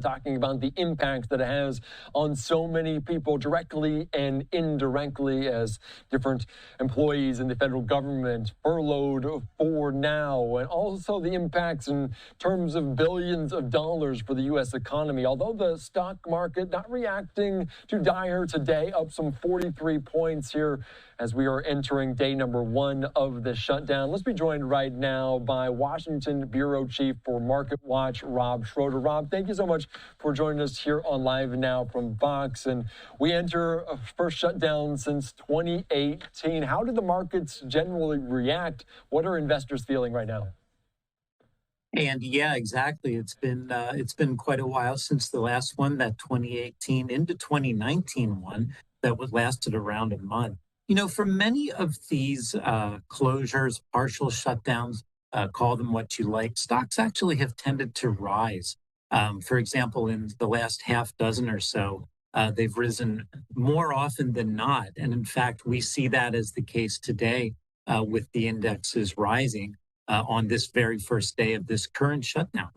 talking about the impact that it has on so many people directly and indirectly as different employees in the federal government furloughed for now, and also the impacts in terms of billions of dollars for the U.S. economy. Although the stock market not reacting too dire today, up some 43 points here as we are entering day number 1 of the shutdown. Let's be joined right now by Washington Bureau Chief for MarketWatch, Rob Schroeder. Rob, thank you so much for joining us here on Live Now from Fox. And we enter a first shutdown since 2018. How did the markets generally react? What are investors feeling right now? And yeah, exactly. It's been quite a while since the last one, that 2018 into 2019 one that lasted around a month. You know, for many of these closures, partial shutdowns, call them what you like, stocks actually have tended to rise. For example, in the last half dozen or so, they've risen more often than not. And in fact, we see that as the case today with the indexes rising on this very first day of this current shutdown.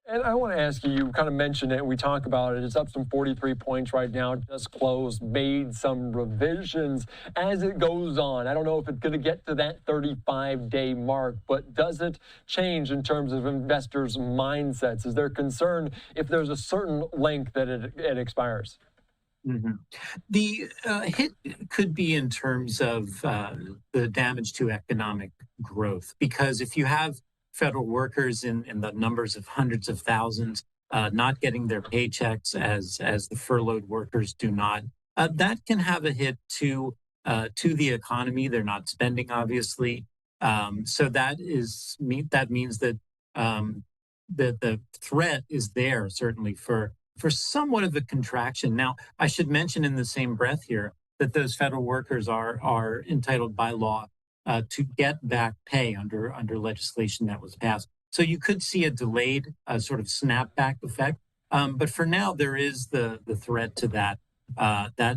And I want to ask you, you kind of mentioned it, we talk about it, it's up some 43 points right now, just closed, made some revisions as it goes on. I don't know if it's going to get to that 35-day mark, but does it change in terms of investors' mindsets? Is there concern if there's a certain length that it expires? Mm-hmm. The hit could be in terms of the damage to economic growth, because if you have federal workers in the numbers of hundreds of thousands not getting their paychecks as the furloughed workers do not, that can have a hit to the economy. They're not spending, obviously. So that means that the threat is there, certainly, for somewhat of a contraction. Now, I should mention in the same breath here that those federal workers are entitled by law to get back pay under legislation that was passed. So you could see a delayed sort of snapback effect. But for now, there is the threat to that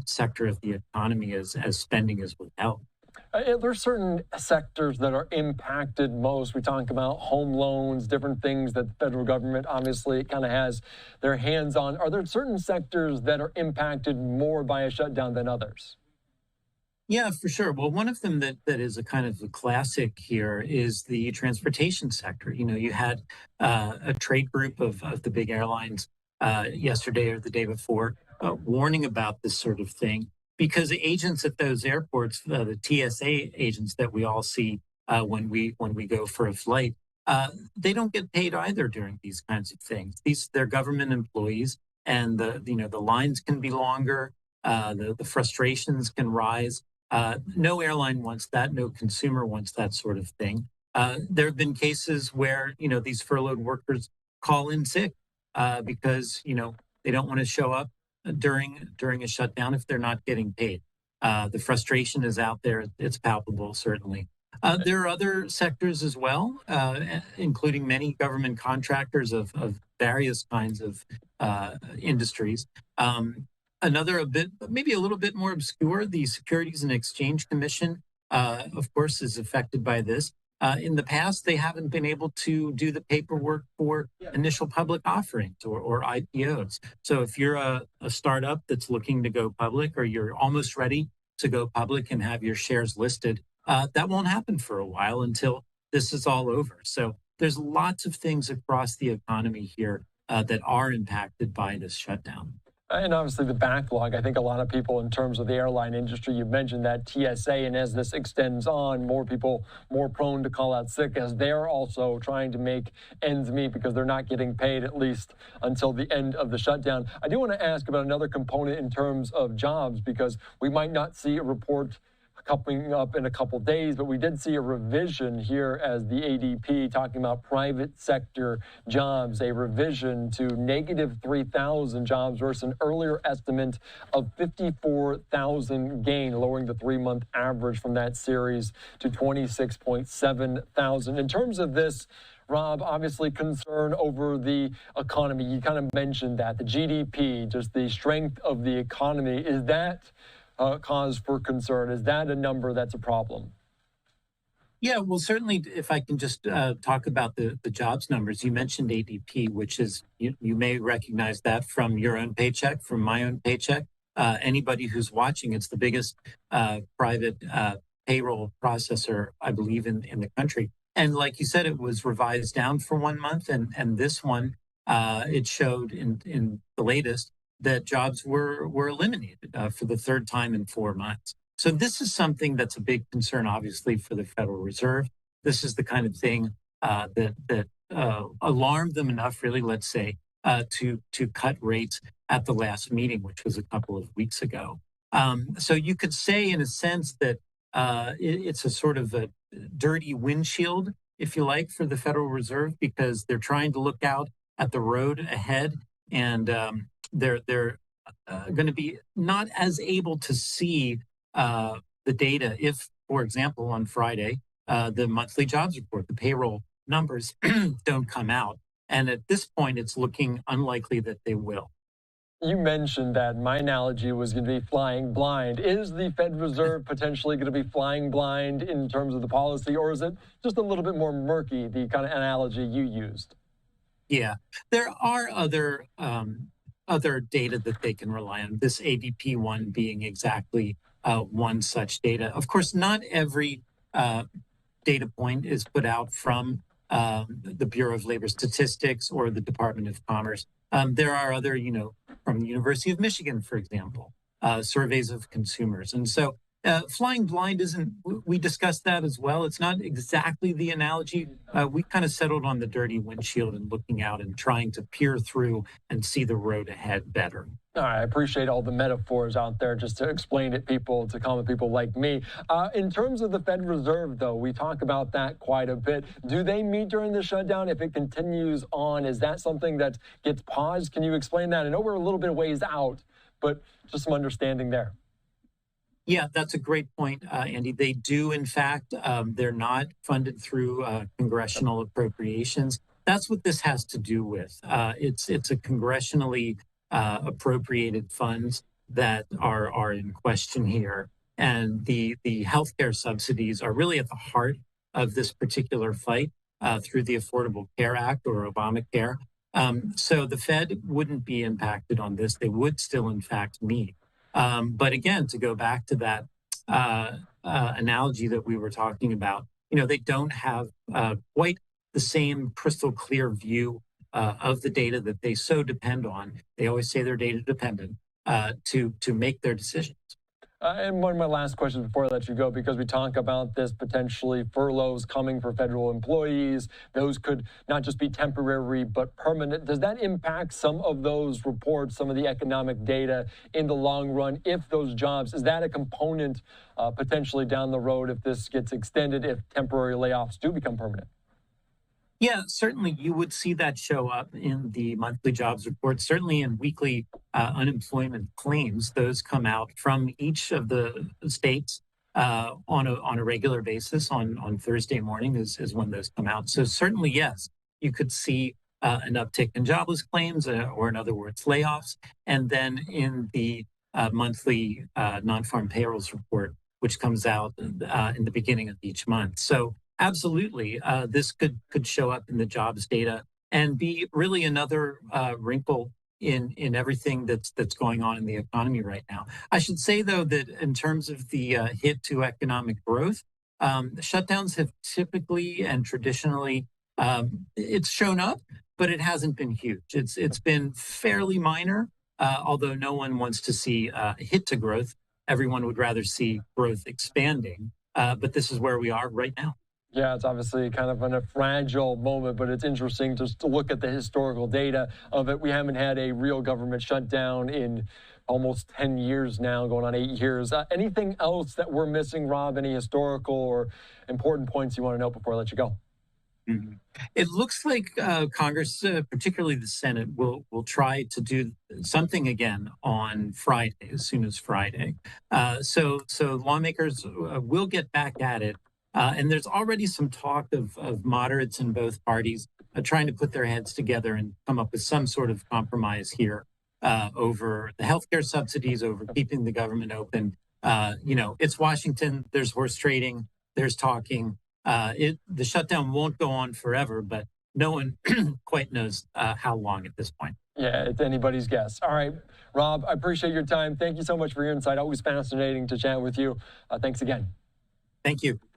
sector of the economy as spending is withheld. There are certain sectors that are impacted most. We talk about home loans, different things that the federal government obviously kind of has their hands on. Are there certain sectors that are impacted more by a shutdown than others? Yeah, for sure. Well, one of them that is a kind of a classic here is the transportation sector. You know, you had a trade group of the big airlines yesterday or the day before warning about this sort of thing, because the agents at those airports, the TSA agents that we all see when we go for a flight, they don't get paid either during these kinds of things. They're government employees, and the lines can be longer, the frustrations can rise. No airline wants that. No consumer wants that sort of thing. There have been cases where, these furloughed workers call in sick because, they don't want to show up during a shutdown if they're not getting paid. The frustration is out there. It's palpable, certainly. There are other sectors as well, including many government contractors of various kinds of industries. Another maybe a little bit more obscure, the Securities and Exchange Commission, of course, is affected by this. In the past, they haven't been able to do the paperwork for initial public offerings or IPOs. So if you're a startup that's looking to go public, or you're almost ready to go public and have your shares listed, that won't happen for a while until this is all over. So there's lots of things across the economy here that are impacted by this shutdown. And obviously the backlog, I think a lot of people in terms of the airline industry, you mentioned that TSA, and as this extends on, more people more prone to call out sick as they're also trying to make ends meet because they're not getting paid at least until the end of the shutdown. I do want to ask about another component in terms of jobs, because we might not see a report coming up in a couple days, but we did see a revision here as the ADP talking about private sector jobs, a revision to negative 3,000 jobs versus an earlier estimate of 54,000 gain, lowering the 3-month average from that series to 26.7 thousand. In terms of this, Rob, obviously concern over the economy. You kind of mentioned that, the GDP, just the strength of the economy. Is that cause for concern? Is that a number that's a problem? Yeah, well, certainly, if I can just talk about the jobs numbers, you mentioned ADP, which is, you may recognize that from your own paycheck, from my own paycheck. Anybody who's watching, it's the biggest private payroll processor, I believe, in the country. And like you said, it was revised down for 1 month, and this one, it showed in the latest that jobs were eliminated for the third time in 4 months. So this is something that's a big concern, obviously, for the Federal Reserve. This is the kind of thing that alarmed them enough, really, let's say, to cut rates at the last meeting, which was a couple of weeks ago. So you could say, in a sense, that it's a sort of a dirty windshield, if you like, for the Federal Reserve, because they're trying to look out at the road ahead, and they're going to be not as able to see the data if, for example, on Friday, the monthly jobs report, the payroll numbers don't come out. And at this point, it's looking unlikely that they will. You mentioned that my analogy was going to be flying blind. Is the Fed Reserve potentially going to be flying blind in terms of the policy, or is it just a little bit more murky, the kind of analogy you used? Yeah, there are other data that they can rely on. This ADP one being exactly one such data. Of course, not every data point is put out from the Bureau of Labor Statistics or the Department of Commerce. There are other, from the University of Michigan, for example, surveys of consumers. And so flying blind isn't, we discussed that as well. It's not exactly the analogy. We kind of settled on the dirty windshield and looking out and trying to peer through and see the road ahead better. All right, I appreciate all the metaphors out there just to explain it to common people like me. In terms of the Fed Reserve, though, we talk about that quite a bit. Do they meet during the shutdown? If it continues on, is that something that gets paused? Can you explain that? I know we're a little bit ways out, but just some understanding there. Yeah, that's a great point, Andy. They do, in fact, they're not funded through congressional appropriations. That's what this has to do with. It's a congressionally appropriated funds that are in question here, and the healthcare subsidies are really at the heart of this particular fight through the Affordable Care Act or Obamacare. So the Fed wouldn't be impacted on this. They would still, in fact, meet. But again, to go back to that analogy that we were talking about, they don't have quite the same crystal clear view of the data that they so depend on. They always say they're data dependent to make their decisions. And one of my last questions before I let you go, because we talk about this potentially furloughs coming for federal employees. Those could not just be temporary, but permanent. Does that impact some of those reports, some of the economic data in the long run? If those jobs, is that a component potentially down the road if this gets extended, if temporary layoffs do become permanent? Yeah, certainly you would see that show up in the monthly jobs report, certainly in weekly unemployment claims. Those come out from each of the states on a regular basis on Thursday morning is when those come out. So certainly, yes, you could see an uptick in jobless claims, or in other words, layoffs. And then in the monthly non-farm payrolls report, which comes out in the beginning of each month. So absolutely, this could show up in the jobs data and be really another wrinkle in everything that's going on in the economy right now. I should say, though, that in terms of the hit to economic growth, shutdowns have typically and traditionally it's shown up, but it hasn't been huge. It's been fairly minor, although no one wants to see a hit to growth. Everyone would rather see growth expanding, but this is where we are right now. Yeah, it's obviously kind of a fragile moment, but it's interesting just to look at the historical data of it. We haven't had a real government shutdown in almost 10 years now, going on 8 years. Anything else that we're missing, Rob? Any historical or important points you want to note before I let you go? Mm-hmm. It looks like Congress, particularly the Senate, will try to do something again on Friday, as soon as Friday. So lawmakers will get back at it. And there's already some talk of moderates in both parties trying to put their heads together and come up with some sort of compromise here over the healthcare subsidies, over keeping the government open. It's Washington. There's horse trading. There's talking. the shutdown won't go on forever, but no one quite knows how long at this point. Yeah, it's anybody's guess. All right, Rob, I appreciate your time. Thank you so much for your insight. Always fascinating to chat with you. Thanks again. Thank you.